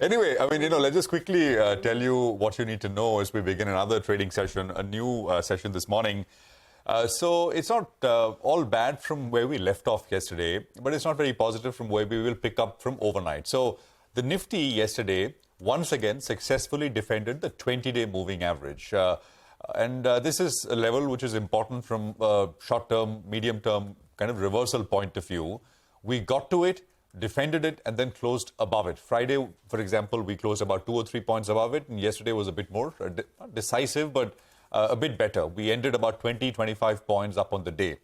Anyway, I mean, let's just quickly tell you what you need to know as we begin another trading session, a new session this morning. So it's not all bad from where we left off yesterday, but it's not very positive from where we will pick up from overnight. So the Nifty yesterday once again successfully defended the 20-day moving average. And this is a level which is important from short-term, medium-term kind of reversal point of view. We got to it, defended it, and then closed above it. Friday, for example, we closed about 2 or 3 points above it, and yesterday was a bit more not decisive, but a bit better. We ended about 20, 25 points up on the day.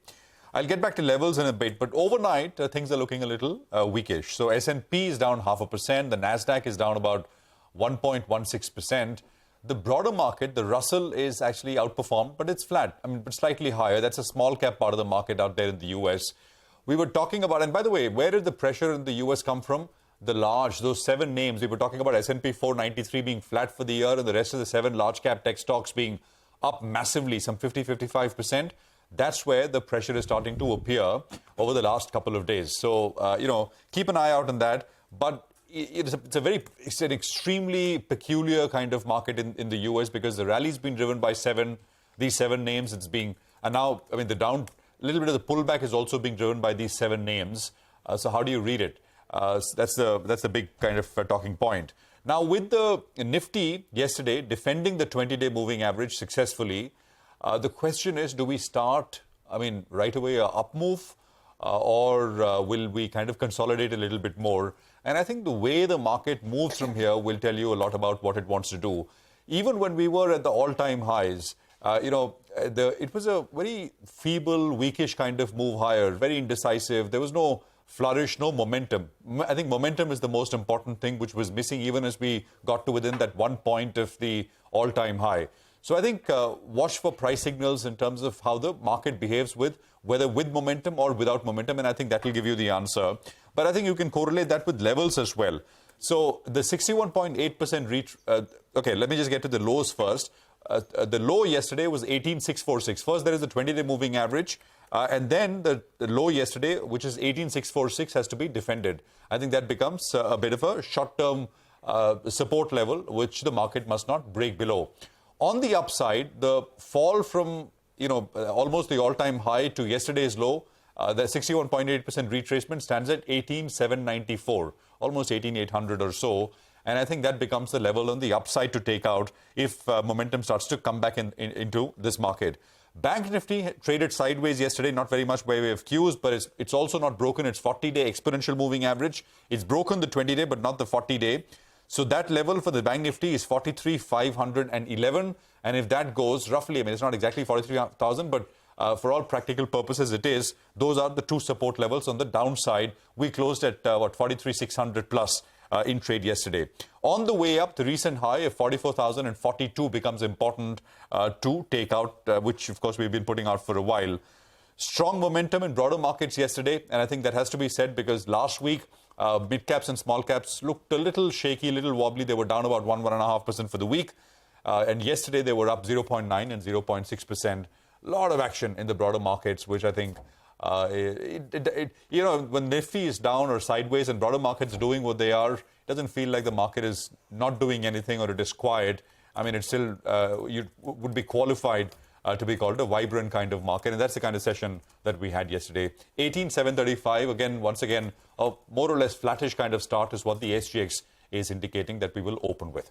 I'll get back to levels in a bit, but overnight, things are looking a little weakish. So S&P is down 0.5%, the Nasdaq is down about 1.16%. The broader market, the Russell, is actually outperformed, but it's flat. I mean, but slightly higher. That's a small cap part of the market out there in the US. We were talking about, and by the way, where did the pressure in the US come from? The large, those 7 names. We were talking about S&P 493 being flat for the year and the rest of the 7 large cap tech stocks being up massively, some 50-55%. That's where the pressure is starting to appear over the last couple of days. So, keep an eye out on that. But it's an extremely peculiar kind of market in the US because the rally's been driven by these 7 names. And now, I mean, a little bit of the pullback is also being driven by these 7 names. So how do you read it? That's the big kind of talking point. Now, with the Nifty yesterday defending the 20-day moving average successfully, the question is, do we start, right away, a Upmove? Or will we kind of consolidate a little bit more? And I think the way the market moves from here will tell you a lot about what it wants to do. Even when we were at the all-time highs, it was a very feeble, weakish kind of move higher, very indecisive. There was no flourish, no momentum. I think momentum is the most important thing, which was missing even as we got to within that 1 point of the all-time high. So I think watch for price signals in terms of how the market behaves whether with momentum or without momentum, and I think that will give you the answer. But I think you can correlate that with levels as well. So the 61.8% okay, let me just get to the lows first. The low yesterday was 18,646. First, there is the 20-day moving average, and then the low yesterday, which is 18,646, has to be defended. I think that becomes a bit of a short-term support level, which the market must not break below. On the upside, the fall from almost the all-time high to yesterday's low, the 61.8% retracement stands at 18,794, almost 18,800 or so. And I think that becomes the level on the upside to take out if momentum starts to come back into this market. Bank Nifty traded sideways yesterday, not very much by way of cues, but it's also not broken its 40-day exponential moving average. It's broken the 20-day, but not the 40-day. So that level for the Bank Nifty is 43,511. And if that goes roughly, it's not exactly 43,000, but for all practical purposes, it is. Those are the 2 support levels on the downside. We closed at 43,600 plus in trade yesterday. On the way up, the recent high of 44,042 becomes important to take out, which of course we've been putting out for a while. Strong momentum in broader markets yesterday, and I think that has to be said because last week, mid caps and small caps looked a little shaky, a little wobbly. They were down about 1.5% for the week. And yesterday they were up 0.9 and 0.6%. A lot of action in the broader markets, which I think, when Nifty is down or sideways and broader markets doing what they are, it doesn't feel like the market is not doing anything or it is quiet. It's still, you would be qualified to be called a vibrant kind of market. And that's the kind of session that we had yesterday. 18,735, once again, a more or less flattish kind of start is what the SGX is indicating that we will open with.